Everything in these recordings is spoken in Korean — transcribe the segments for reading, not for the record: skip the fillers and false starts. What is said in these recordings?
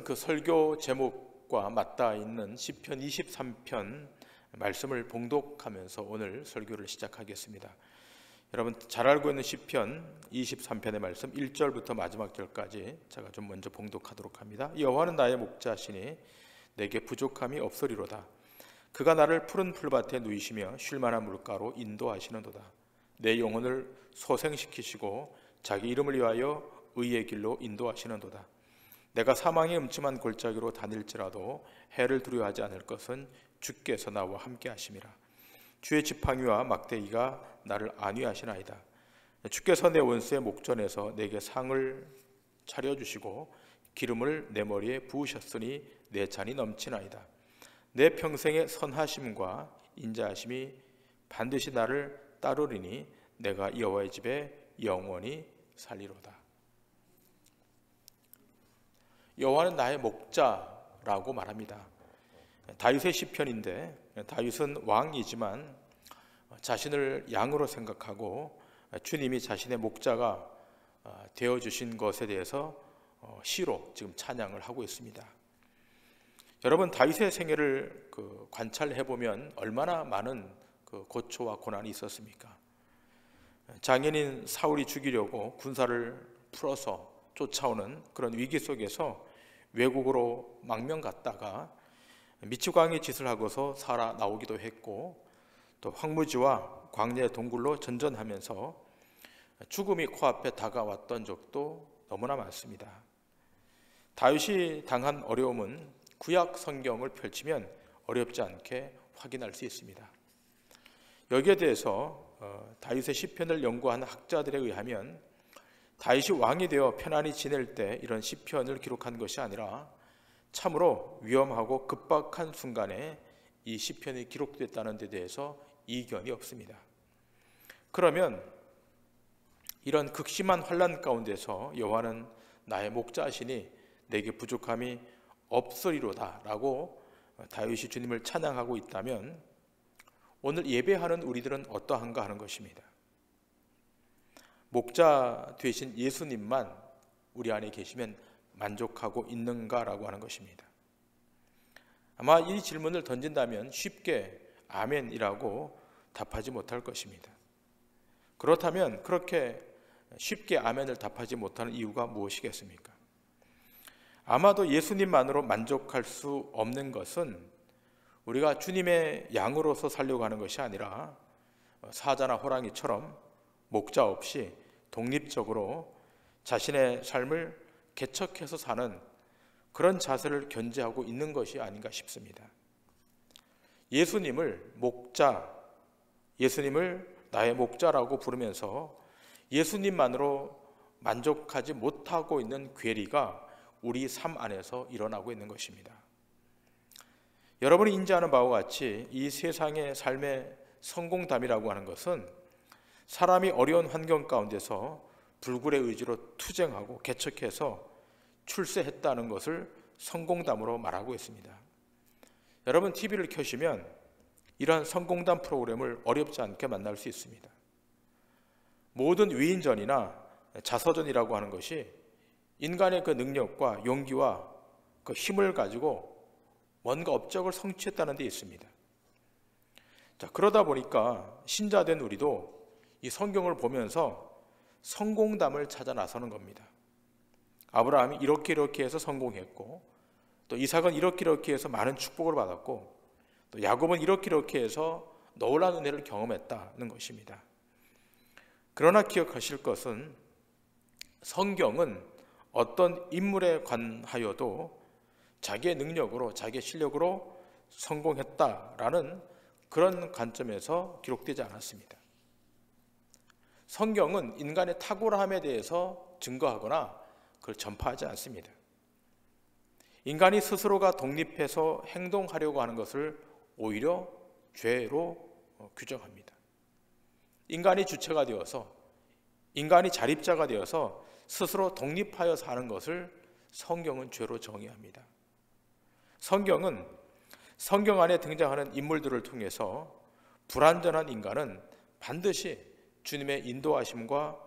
오늘은 그 설교 제목과 맞닿아 있는 시편 23편 말씀을 봉독하면서 오늘 설교를 시작하겠습니다. 여러분 잘 알고 있는 시편 23편의 말씀 1절부터 마지막 절까지 제가 좀 먼저 봉독하도록 합니다. 여호와는 나의 목자시니 내게 부족함이 없으리로다. 그가 나를 푸른 풀밭에 누이시며 쉴만한 물가로 인도하시는도다. 내 영혼을 소생시키시고 자기 이름을 위하여 의의 길로 인도하시는도다. 내가 사망의 음침한 골짜기로 다닐지라도 해를 두려워하지 않을 것은 주께서 나와 함께 하심이라. 주의 지팡이와 막대기가 나를 안위하시나이다. 주께서 내 원수의 목전에서 내게 상을 차려주시고 기름을 내 머리에 부으셨으니 내 잔이 넘치나이다. 내 평생의 선하심과 인자하심이 반드시 나를 따르리니 내가 여호와의 집에 영원히 살리로다. 여호와는 나의 목자라고 말합니다. 다윗의 시편인데 다윗은 왕이지만 자신을 양으로 생각하고 주님이 자신의 목자가 되어주신 것에 대해서 시로 지금 찬양을 하고 있습니다. 여러분 다윗의 생애를 관찰해 보면 얼마나 많은 고초와 고난이 있었습니까? 장인인 사울이 죽이려고 군사를 풀어서 쫓아오는 그런 위기 속에서 외국으로 망명 갔다가 미치광이 짓을 하고서 살아 나오기도 했고, 또 황무지와 광야의 동굴로 전전하면서 죽음이 코앞에 다가왔던 적도 너무나 많습니다. 다윗이 당한 어려움은 구약 성경을 펼치면 어렵지 않게 확인할 수 있습니다. 여기에 대해서 다윗의 시편을 연구한 학자들에 의하면 다윗이 왕이 되어 편안히 지낼 때 이런 시편을 기록한 것이 아니라 참으로 위험하고 급박한 순간에 이 시편이 기록됐다는 데 대해서 이견이 없습니다. 그러면 이런 극심한 환난 가운데서 여호와는 나의 목자시니 내게 부족함이 없으리로다 라고 다윗이 주님을 찬양하고 있다면 오늘 예배하는 우리들은 어떠한가 하는 것입니다. 목자 되신 예수님만 우리 안에 계시면 만족하고 있는가라고 하는 것입니다. 아마 이 질문을 던진다면 쉽게 아멘이라고 답하지 못할 것입니다. 그렇다면 그렇게 쉽게 아멘을 답하지 못하는 이유가 무엇이겠습니까? 아마도 예수님만으로 만족할 수 없는 것은 우리가 주님의 양으로서 살려고 하는 것이 아니라 사자나 호랑이처럼 목자 없이 독립적으로 자신의 삶을 개척해서 사는 그런 자세를 견지하고 있는 것이 아닌가 싶습니다. 예수님을 목자, 예수님을 나의 목자라고 부르면서 예수님만으로 만족하지 못하고 있는 괴리가 우리 삶 안에서 일어나고 있는 것입니다. 여러분이 인지하는 바와 같이 이 세상의 삶의 성공담이라고 하는 것은 사람이 어려운 환경 가운데서 불굴의 의지로 투쟁하고 개척해서 출세했다는 것을 성공담으로 말하고 있습니다. 여러분 TV를 켜시면 이러한 성공담 프로그램을 어렵지 않게 만날 수 있습니다. 모든 위인전이나 자서전이라고 하는 것이 인간의 그 능력과 용기와 그 힘을 가지고 뭔가 업적을 성취했다는 데 있습니다. 자, 그러다 보니까 신자된 우리도 이 성경을 보면서 성공담을 찾아 나서는 겁니다. 아브라함이 이렇게 해서 성공했고, 또 이삭은 이렇게 해서 많은 축복을 받았고, 또 야곱은 이렇게 해서 놀라운 은혜를 경험했다는 것입니다. 그러나 기억하실 것은 성경은 어떤 인물에 관하여도 자기의 능력으로, 자기의 실력으로 성공했다라는 그런 관점에서 기록되지 않았습니다. 성경은 인간의 탁월함에 대해서 증거하거나 그걸 전파하지 않습니다. 인간이 스스로가 독립해서 행동하려고 하는 것을 오히려 죄로 규정합니다. 인간이 주체가 되어서, 인간이 자립자가 되어서 스스로 독립하여 사는 것을 성경은 죄로 정의합니다. 성경은 성경 안에 등장하는 인물들을 통해서 불완전한 인간은 반드시 주님의 인도하심과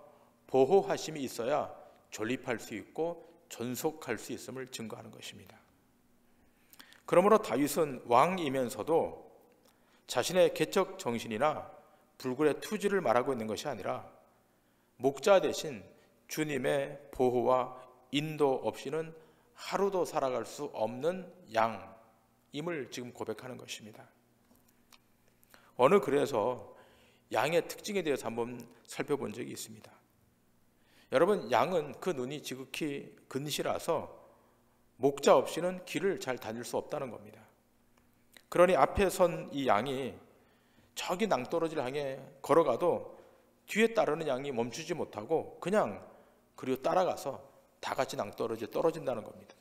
보호하심이 있어야 존립할 수 있고 존속할 수 있음을 증거하는 것입니다. 그러므로 다윗은 왕이면서도 자신의 개척 정신이나 불굴의 투지를 말하고 있는 것이 아니라 목자 대신 주님의 보호와 인도 없이는 하루도 살아갈 수 없는 양임을 지금 고백하는 것입니다. 어느 글에서 양의 특징에 대해서 한번 살펴본 적이 있습니다. 여러분, 양은 그 눈이 지극히 근시라서 목자 없이는 길을 잘 다닐 수 없다는 겁니다. 그러니 앞에 선 이 양이 저기 낭떠러지를 향해 걸어가도 뒤에 따르는 양이 멈추지 못하고 그냥 그리고 따라가서 다 같이 낭떠러지에 떨어진다는 겁니다.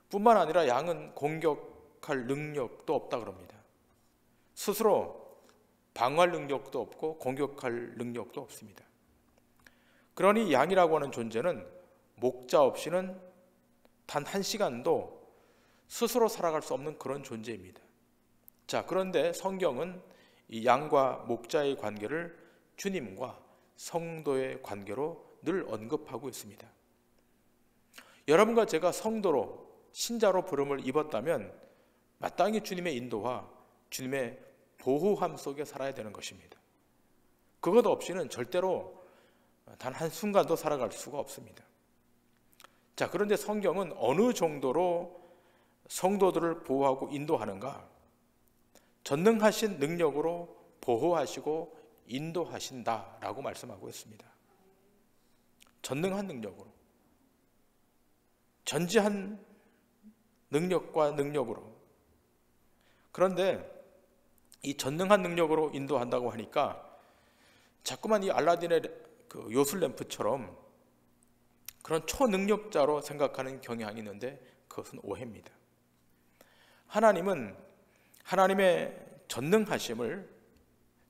뿐만 아니라 양은 공격할 능력도 없다 그럽니다. 스스로 방어할 능력도 없고 공격할 능력도 없습니다. 그러니 양이라고 하는 존재는 목자 없이는 단 한 시간도 스스로 살아갈 수 없는 그런 존재입니다. 자, 그런데 성경은 이 양과 목자의 관계를 주님과 성도의 관계로 늘 언급하고 있습니다. 여러분과 제가 성도로, 신자로 부름을 입었다면 마땅히 주님의 인도와 주님의 보호함 속에 살아야 되는 것입니다. 그것 없이는 절대로 단 한순간도 살아갈 수가 없습니다. 자, 그런데 성경은 어느 정도로 성도들을 보호하고 인도하는가? 전능하신 능력으로 보호하시고 인도하신다라고 말씀하고 있습니다. 전능한 능력으로, 전지한 능력과 능력으로. 그런데 이 전능한 능력으로 인도한다고 하니까 자꾸만 이 알라딘의 그 요술램프처럼 그런 초능력자로 생각하는 경향이 있는데 그것은 오해입니다. 하나님은 하나님의 전능하심을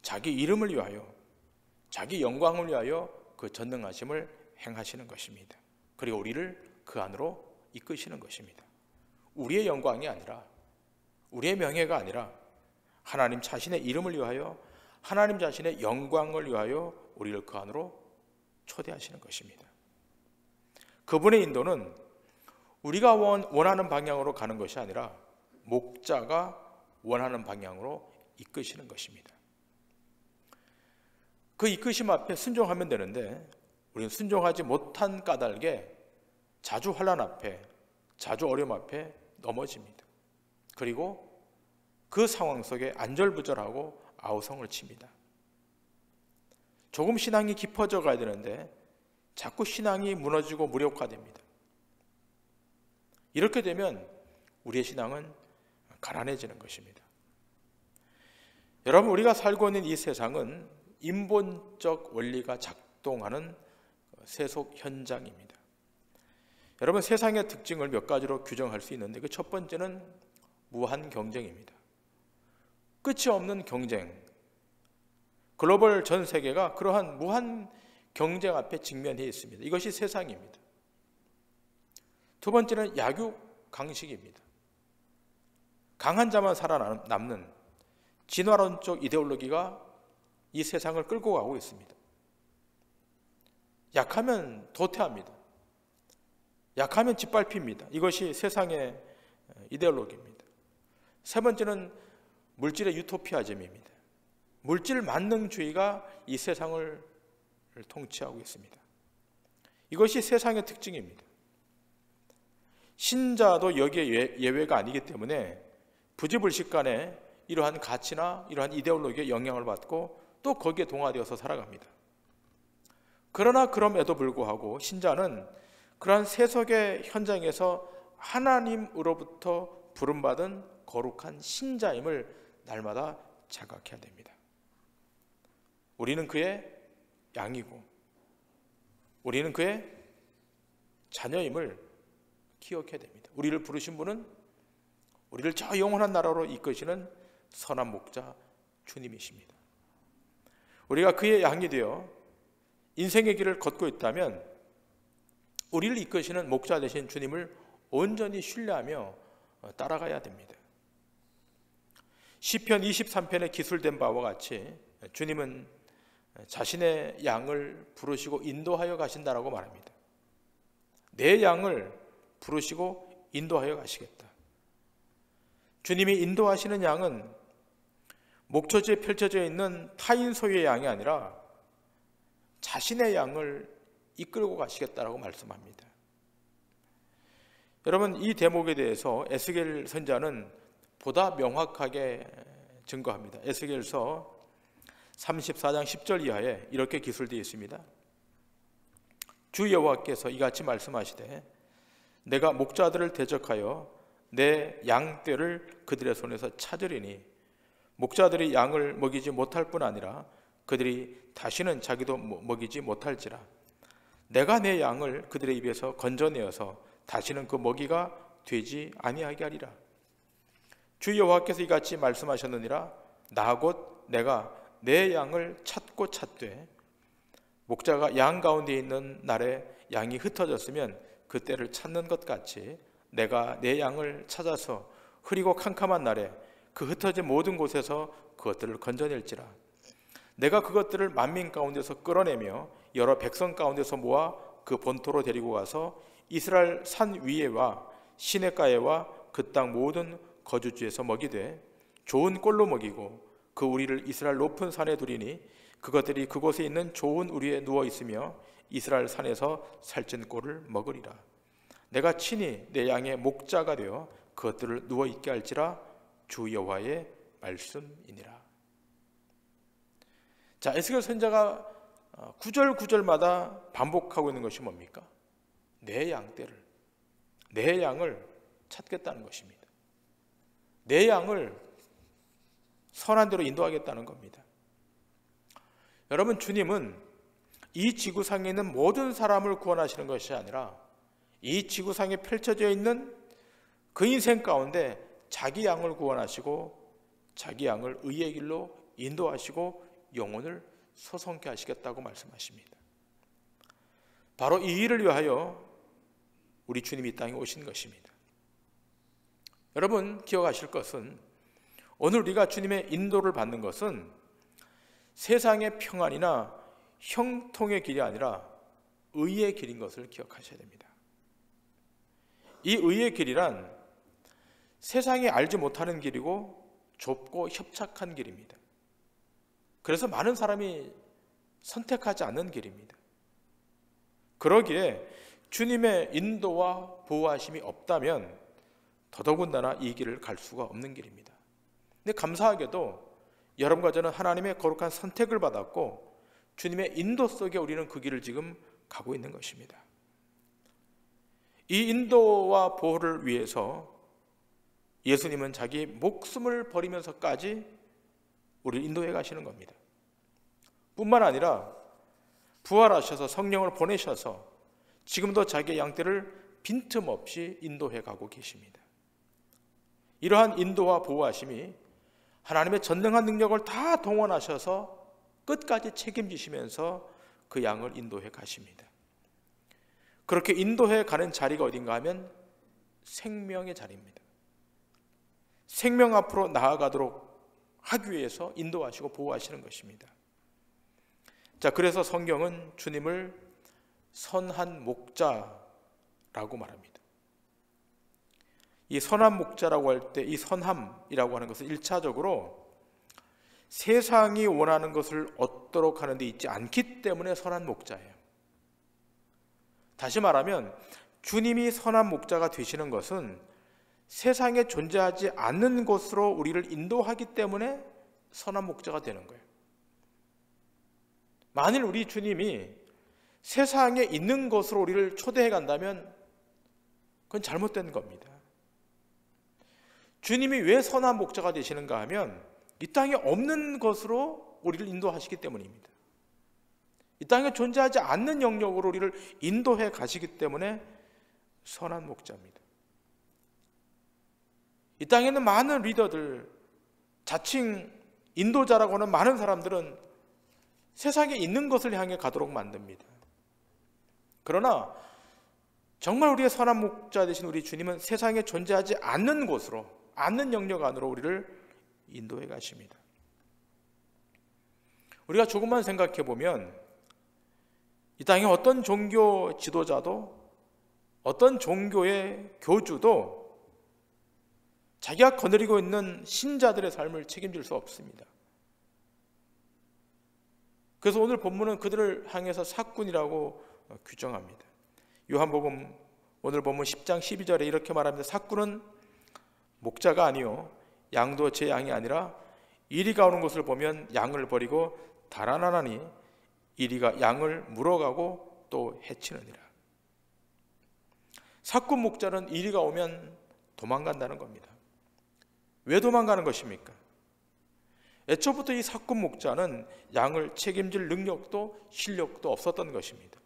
자기 이름을 위하여, 자기 영광을 위하여 그 전능하심을 행하시는 것입니다. 그리고 우리를 그 안으로 이끄시는 것입니다. 우리의 영광이 아니라, 우리의 명예가 아니라 하나님 자신의 이름을 위하여, 하나님 자신의 영광을 위하여 우리를 그 안으로 초대하시는 것입니다. 그분의 인도는 우리가 원하는 방향으로 가는 것이 아니라 목자가 원하는 방향으로 이끄시는 것입니다. 그 이끄심 앞에 순종하면 되는데 우리는 순종하지 못한 까닭에 자주 환난 앞에, 자주 어려움 앞에 넘어집니다. 그리고 그 상황 속에 안절부절하고 아우성을 칩니다. 조금 신앙이 깊어져 가야 되는데 자꾸 신앙이 무너지고 무력화됩니다. 이렇게 되면 우리의 신앙은 가난해지는 것입니다. 여러분, 우리가 살고 있는 이 세상은 인본적 원리가 작동하는 세속 현장입니다. 여러분, 세상의 특징을 몇 가지로 규정할 수 있는데 그 첫 번째는 무한 경쟁입니다. 끝이 없는 경쟁. 글로벌 전 세계가 그러한 무한 경쟁 앞에 직면해 있습니다. 이것이 세상입니다. 두 번째는 약육강식입니다. 강한 자만 살아남는 진화론적 이데올로기가 이 세상을 끌고 가고 있습니다. 약하면 도태합니다. 약하면 짓밟힙니다. 이것이 세상의 이데올로기입니다. 세 번째는 물질의 유토피아즘입니다. 물질 만능주의가 이 세상을 통치하고 있습니다. 이것이 세상의 특징입니다. 신자도 여기에 예외가 아니기 때문에 부지불식간에 이러한 가치나 이러한 이데올로기에 영향을 받고 또 거기에 동화되어서 살아갑니다. 그러나 그럼에도 불구하고 신자는 그러한 세속의 현장에서 하나님으로부터 부름받은 거룩한 신자임을 날마다 자각해야 됩니다. 우리는 그의 양이고 우리는 그의 자녀임을 기억해야 됩니다. 우리를 부르신 분은 우리를 저 영원한 나라로 이끄시는 선한 목자 주님이십니다. 우리가 그의 양이 되어 인생의 길을 걷고 있다면 우리를 이끄시는 목자 되신 주님을 온전히 신뢰하며 따라가야 됩니다. 시편 23편에 기술된 바와 같이 주님은 자신의 양을 부르시고 인도하여 가신다라고 말합니다. 내 양을 부르시고 인도하여 가시겠다. 주님이 인도하시는 양은 목초지에 펼쳐져 있는 타인 소유의 양이 아니라 자신의 양을 이끌고 가시겠다라고 말씀합니다. 여러분, 이 대목에 대해서 에스겔 선지자는 보다 명확하게 증거합니다. 에스겔서 34장 10절 이하에 이렇게 기술되어 있습니다. 주 여호와께서 이같이 말씀하시되 내가 목자들을 대적하여 내 양떼를 그들의 손에서 찾으리니 목자들이 양을 먹이지 못할 뿐 아니라 그들이 다시는 자기도 먹이지 못할지라. 내가 내 양을 그들의 입에서 건져내어서 다시는 그 먹이가 되지 아니하게 하리라. 주 여호와께서 이같이 말씀하셨느니라. 나 곧 내가 내 양을 찾고 찾되 목자가 양 가운데 있는 날에 양이 흩어졌으면 그 때를 찾는 것 같이 내가 내 양을 찾아서 흐리고 캄캄한 날에 그 흩어진 모든 곳에서 그것들을 건져낼지라. 내가 그것들을 만민 가운데서 끌어내며 여러 백성 가운데서 모아 그 본토로 데리고 가서 이스라엘 산 위에와 시냇가에와 그 땅 모든 거주지에서 먹이되 좋은 꼴로 먹이고 그 우리를 이스라엘 높은 산에 두리니 그것들이 그곳에 있는 좋은 우리에 누워 있으며 이스라엘 산에서 살찐 꼴을 먹으리라. 내가 친히 내 양의 목자가 되어 그것들을 누워 있게 할지라. 주 여호와의 말씀이니라. 자, 에스겔 선지자가 구절 구절마다 반복하고 있는 것이 뭡니까? 내 양떼를, 내 양을 찾겠다는 것입니다. 내 양을 선한 대로 인도하겠다는 겁니다. 여러분, 주님은 이 지구상에 있는 모든 사람을 구원하시는 것이 아니라 이 지구상에 펼쳐져 있는 그 인생 가운데 자기 양을 구원하시고 자기 양을 의의 길로 인도하시고 영혼을 소성케 하시겠다고 말씀하십니다. 바로 이 일을 위하여 우리 주님이 이 땅에 오신 것입니다. 여러분, 기억하실 것은 오늘 우리가 주님의 인도를 받는 것은 세상의 평안이나 형통의 길이 아니라 의의 길인 것을 기억하셔야 됩니다. 이 의의 길이란 세상이 알지 못하는 길이고 좁고 협착한 길입니다. 그래서 많은 사람이 선택하지 않는 길입니다. 그러기에 주님의 인도와 보호하심이 없다면 더더군다나 이 길을 갈 수가 없는 길입니다. 근데 감사하게도 여러분과 저는 하나님의 거룩한 선택을 받았고 주님의 인도 속에 우리는 그 길을 지금 가고 있는 것입니다. 이 인도와 보호를 위해서 예수님은 자기 목숨을 버리면서까지 우리를 인도해 가시는 겁니다. 뿐만 아니라 부활하셔서 성령을 보내셔서 지금도 자기의 양떼를 빈틈없이 인도해 가고 계십니다. 이러한 인도와 보호하심이 하나님의 전능한 능력을 다 동원하셔서 끝까지 책임지시면서 그 양을 인도해 가십니다. 그렇게 인도해 가는 자리가 어딘가 하면 생명의 자리입니다. 생명 앞으로 나아가도록 하기 위해서 인도하시고 보호하시는 것입니다. 자, 그래서 성경은 주님을 선한 목자라고 말합니다. 이 선한 목자라고 할 때 이 선함이라고 하는 것은 1차적으로 세상이 원하는 것을 얻도록 하는 데 있지 않기 때문에 선한 목자예요. 다시 말하면 주님이 선한 목자가 되시는 것은 세상에 존재하지 않는 곳으로 우리를 인도하기 때문에 선한 목자가 되는 거예요. 만일 우리 주님이 세상에 있는 것으로 우리를 초대해 간다면 그건 잘못된 겁니다. 주님이 왜 선한 목자가 되시는가 하면 이 땅에 없는 것으로 우리를 인도하시기 때문입니다. 이 땅에 존재하지 않는 영역으로 우리를 인도해 가시기 때문에 선한 목자입니다. 이 땅에 있는 많은 리더들, 자칭 인도자라고 하는 많은 사람들은 세상에 있는 것을 향해 가도록 만듭니다. 그러나 정말 우리의 선한 목자 되신 우리 주님은 세상에 존재하지 않는 곳으로, 않는 영역 안으로 우리를 인도해 가십니다. 우리가 조금만 생각해 보면 이 땅에 어떤 종교 지도자도 어떤 종교의 교주도 자기가 거느리고 있는 신자들의 삶을 책임질 수 없습니다. 그래서 오늘 본문은 그들을 향해서 삭군이라고 규정합니다. 요한복음 오늘 본문 10장 12절에 이렇게 말합니다. 삭군은 목자가 아니요 양도 제 양이 아니라 이리가 오는 것을 보면 양을 버리고 달아나나니 이리가 양을 물어가고 또 해치느니라. 삭군 목자는 이리가 오면 도망간다는 겁니다. 왜 도망가는 것입니까? 애초부터 이 삭군 목자는 양을 책임질 능력도 실력도 없었던 것입니다.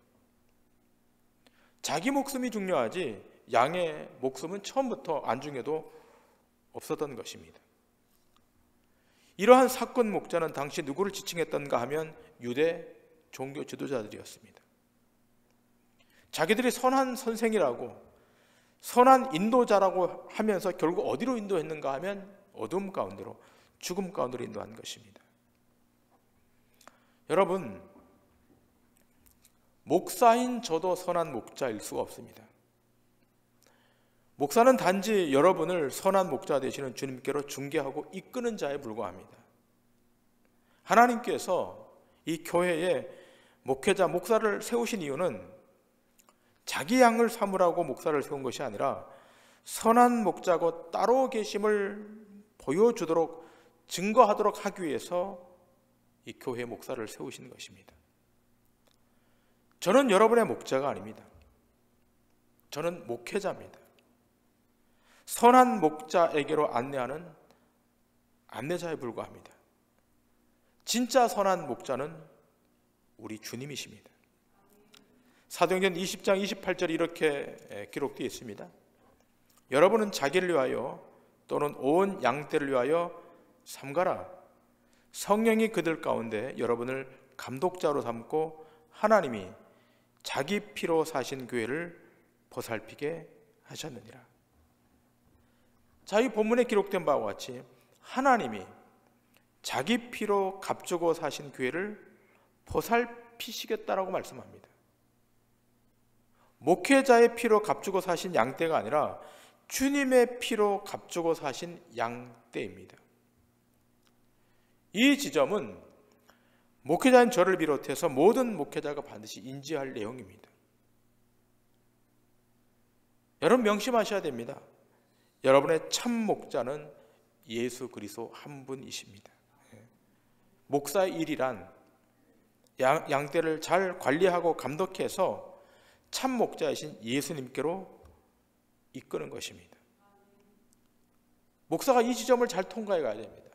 자기 목숨이 중요하지 양의 목숨은 처음부터 안중에도 없었던 것입니다. 이러한 삭군 목자는 당시 누구를 지칭했던가 하면 유대 종교 지도자들이었습니다. 자기들이 선한 선생이라고 선한 인도자라고 하면서 결국 어디로 인도했는가 하면 어둠 가운데로, 죽음 가운데로 인도한 것입니다. 여러분, 목사인 저도 선한 목자일 수가 없습니다. 목사는 단지 여러분을 선한 목자 되시는 주님께로 중개하고 이끄는 자에 불과합니다. 하나님께서 이 교회에 목회자, 목사를 세우신 이유는 자기 양을 삼으라고 목사를 세운 것이 아니라 선한 목자고 따로 계심을 보여주도록 증거하도록 하기 위해서 이 교회 목사를 세우신 것입니다. 저는 여러분의 목자가 아닙니다. 저는 목회자입니다. 선한 목자에게로 안내하는 안내자에 불과합니다. 진짜 선한 목자는 우리 주님이십니다. 사도행전 20장 28절에 이렇게 기록되어 있습니다. 여러분은 자기를 위하여 또는 온 양떼를 위하여 삼가라. 성령이 그들 가운데 여러분을 감독자로 삼고 하나님이 자기 피로 사신 교회를 보살피게 하셨느니라. 자, 이 본문에 기록된 바와 같이 하나님이 자기 피로 값주고 사신 교회를 보살피시겠다라고 말씀합니다. 목회자의 피로 값주고 사신 양떼가 아니라 주님의 피로 값주고 사신 양떼입니다. 이 지점은 목회자인 저를 비롯해서 모든 목회자가 반드시 인지할 내용입니다. 여러분 명심하셔야 됩니다. 여러분의 참 목자는 예수 그리스도 한 분이십니다. 목사의 일이란 양떼를 잘 관리하고 감독해서 참 목자이신 예수님께로 이끄는 것입니다. 목사가 이 지점을 잘 통과해 가야 됩니다.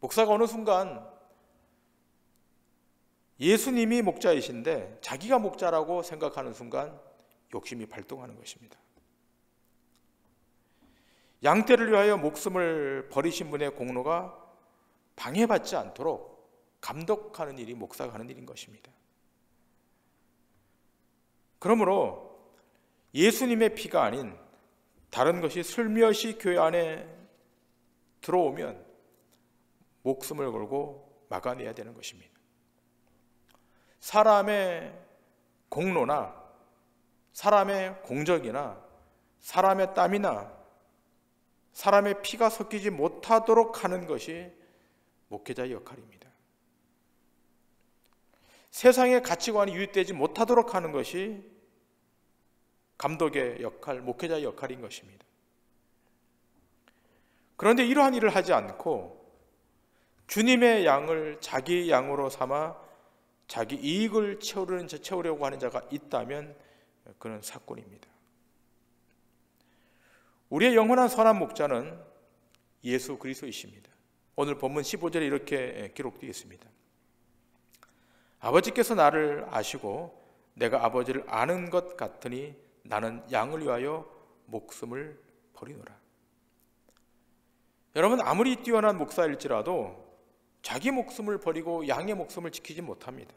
목사가 어느 순간 예수님이 목자이신데 자기가 목자라고 생각하는 순간 욕심이 발동하는 것입니다. 양떼를 위하여 목숨을 버리신 분의 공로가 방해받지 않도록 감독하는 일이 목사가 하는 일인 것입니다. 그러므로 예수님의 피가 아닌 다른 것이 슬며시 교회 안에 들어오면 목숨을 걸고 막아내야 되는 것입니다. 사람의 공로나 사람의 공적이나 사람의 땀이나 사람의 피가 섞이지 못하도록 하는 것이 목회자의 역할입니다. 세상의 가치관이 유입되지 못하도록 하는 것이 감독의 역할, 목회자의 역할인 것입니다. 그런데 이러한 일을 하지 않고 주님의 양을 자기 양으로 삼아 자기 이익을 채우려고 하는 자가 있다면 그는 삭군입니다. 우리의 영원한 선한 목자는 예수 그리스도이십니다. 오늘 본문 15절에 이렇게 기록되어 있습니다. 아버지께서 나를 아시고 내가 아버지를 아는 것 같으니 나는 양을 위하여 목숨을 버리노라. 여러분, 아무리 뛰어난 목사일지라도 자기 목숨을 버리고 양의 목숨을 지키지 못합니다.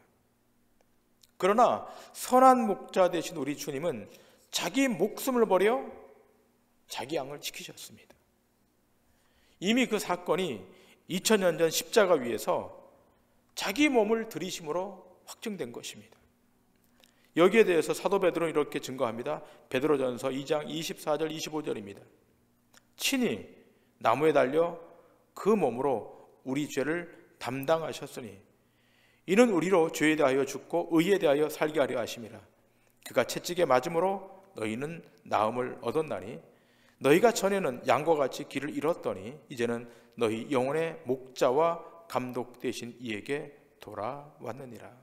그러나 선한 목자 되신 우리 주님은 자기 목숨을 버려 자기 양을 지키셨습니다. 이미 그 사건이 2000년 전 십자가 위에서 자기 몸을 들이심으로 확증된 것입니다. 여기에 대해서 사도 베드로는 이렇게 증거합니다. 베드로전서 2장 24절 25절입니다. 친히 나무에 달려 그 몸으로 우리 죄를 담당하셨으니 이는 우리로 죄에 대하여 죽고 의에 대하여 살게 하려 하심이라. 그가 채찍에 맞음으로 너희는 나음을 얻었나니 너희가 전에는 양과 같이 길을 잃었더니 이제는 너희 영혼의 목자와 감독 되신 이에게 돌아왔느니라.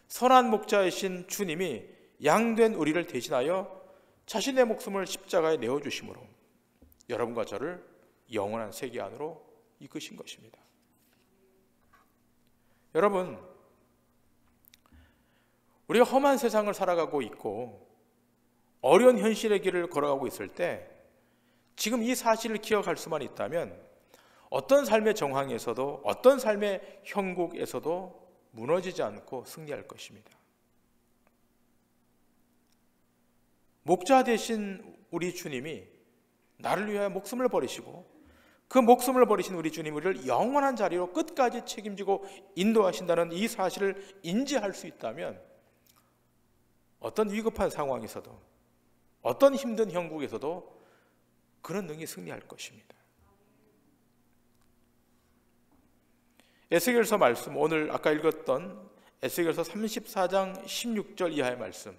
선한 목자이신 주님이 양된 우리를 대신하여 자신의 목숨을 십자가에 내어주심으로 여러분과 저를 영원한 세계 안으로 이끄신 것입니다. 여러분, 우리가 험한 세상을 살아가고 있고 어려운 현실의 길을 걸어가고 있을 때 지금 이 사실을 기억할 수만 있다면 어떤 삶의 정황에서도 어떤 삶의 형국에서도 무너지지 않고 승리할 것입니다. 목자 되신 우리 주님이 나를 위하여 목숨을 버리시고 그 목숨을 버리신 우리 주님이 우리를 영원한 자리로 끝까지 책임지고 인도하신다는 이 사실을 인지할 수 있다면 어떤 위급한 상황에서도 어떤 힘든 형국에서도 그런 능히 승리할 것입니다. 에스겔서 말씀, 오늘 아까 읽었던 에스겔서 34장 16절 이하의 말씀,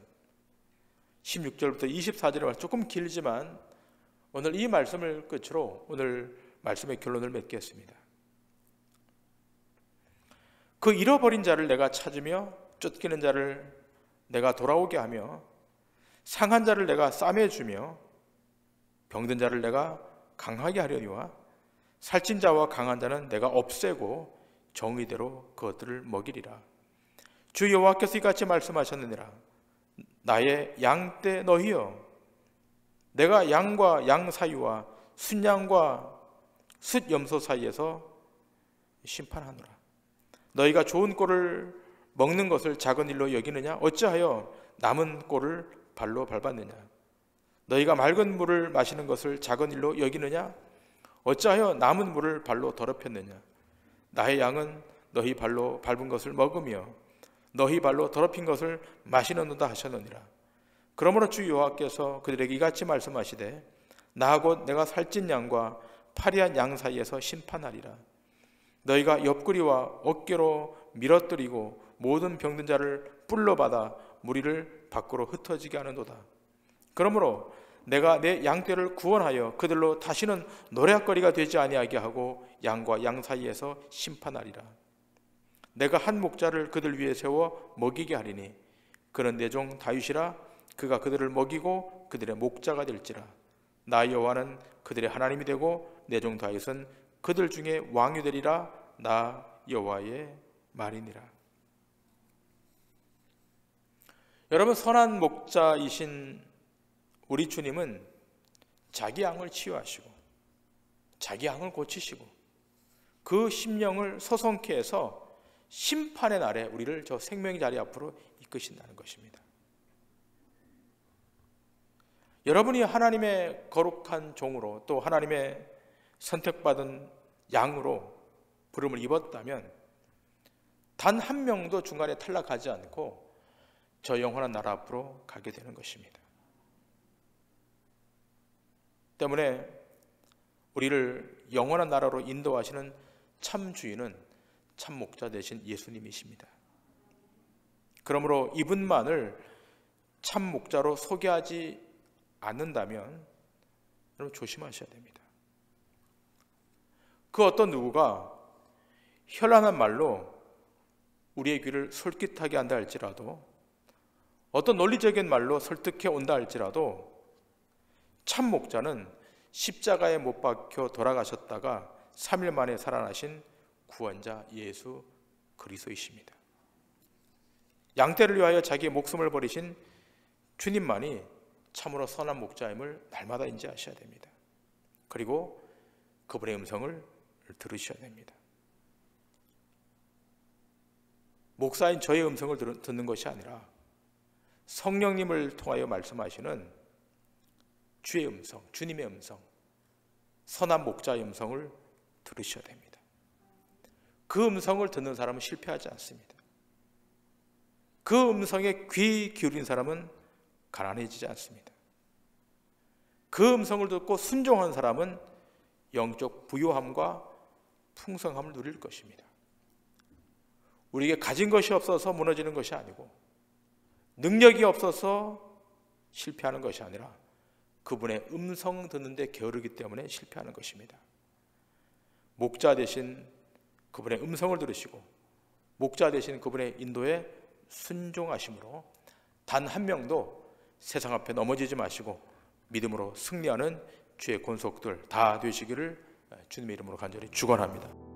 16절부터 24절의 말씀 조금 길지만 오늘 이 말씀을 끝으로 오늘 말씀의 결론을 맺겠습니다. 그 잃어버린 자를 내가 찾으며 쫓기는 자를 내가 돌아오게 하며 상한 자를 내가 싸매주며 병든 자를 내가 강하게 하려니와 살찐 자와 강한 자는 내가 없애고 정의대로 그것들을 먹이리라. 주 여호와께서 이같이 말씀하셨느니라. 나의 양떼 너희여, 내가 양과 양 사이와 순양과 숫염소 사이에서 심판하노라. 너희가 좋은 꼴을 먹는 것을 작은 일로 여기느냐? 어찌하여 남은 꼴을 발로 밟았느냐? 너희가 맑은 물을 마시는 것을 작은 일로 여기느냐? 어찌하여 남은 물을 발로 더럽혔느냐? 나의 양은 너희 발로 밟은 것을 먹으며 너희 발로 더럽힌 것을 마시는도다 하셨느니라. 그러므로 주 여호와께서 그들에게 이같이 말씀하시되 나 곧 내가 살찐 양과 파리한 양 사이에서 심판하리라. 너희가 옆구리와 어깨로 밀어뜨리고 모든 병든 자를 뿔로 받아 무리를 밖으로 흩어지게 하는도다. 그러므로 내가 내 양떼를 구원하여 그들로 다시는 노략거리가 되지 아니하게 하고 양과 양 사이에서 심판하리라. 내가 한 목자를 그들 위에 세워 먹이게 하리니 그는 내 종 다윗이라. 그가 그들을 먹이고 그들의 목자가 될지라. 나 여호와는 그들의 하나님이 되고 내 종 다윗은 그들 중에 왕이 되리라. 나 여호와의 말이니라. 여러분, 선한 목자이신 우리 주님은 자기 양을 치유하시고 자기 양을 고치시고 그 심령을 소성케 해서 심판의 날에 우리를 저 생명의 자리 앞으로 이끄신다는 것입니다. 여러분이 하나님의 거룩한 종으로 또 하나님의 선택받은 양으로 부름을 입었다면 단 한 명도 중간에 탈락하지 않고 저 영원한 나라 앞으로 가게 되는 것입니다. 때문에 우리를 영원한 나라로 인도하시는 참 주인은 참 목자 되신 예수님이십니다. 그러므로 이분만을 참 목자로 소개하지 않는다면 여러분 조심하셔야 됩니다. 그 어떤 누구가 현란한 말로 우리의 귀를 솔깃하게 한다 할지라도 어떤 논리적인 말로 설득해 온다 할지라도 참 목자는 십자가에 못 박혀 돌아가셨다가 3일 만에 살아나신 구원자 예수 그리스도이십니다. 양떼를 위하여 자기의 목숨을 버리신 주님만이 참으로 선한 목자임을 날마다 인지하셔야 됩니다. 그리고 그분의 음성을 들으셔야 됩니다. 목사인 저의 음성을 듣는 것이 아니라 성령님을 통하여 말씀하시는 주의 음성, 주님의 음성, 선한 목자의 음성을 들으셔야 됩니다. 그 음성을 듣는 사람은 실패하지 않습니다. 그 음성에 귀 기울인 사람은 가난해지지 않습니다. 그 음성을 듣고 순종한 사람은 영적 부요함과 풍성함을 누릴 것입니다. 우리에게 가진 것이 없어서 무너지는 것이 아니고 능력이 없어서 실패하는 것이 아니라 그분의 음성 듣는데 게으르기 때문에 실패하는 것입니다. 목자 되신 그분의 음성을 들으시고 목자 되신 그분의 인도에 순종하심으로 단 한 명도 세상 앞에 넘어지지 마시고 믿음으로 승리하는 주의 권속들 다 되시기를 주님의 이름으로 간절히 축원합니다.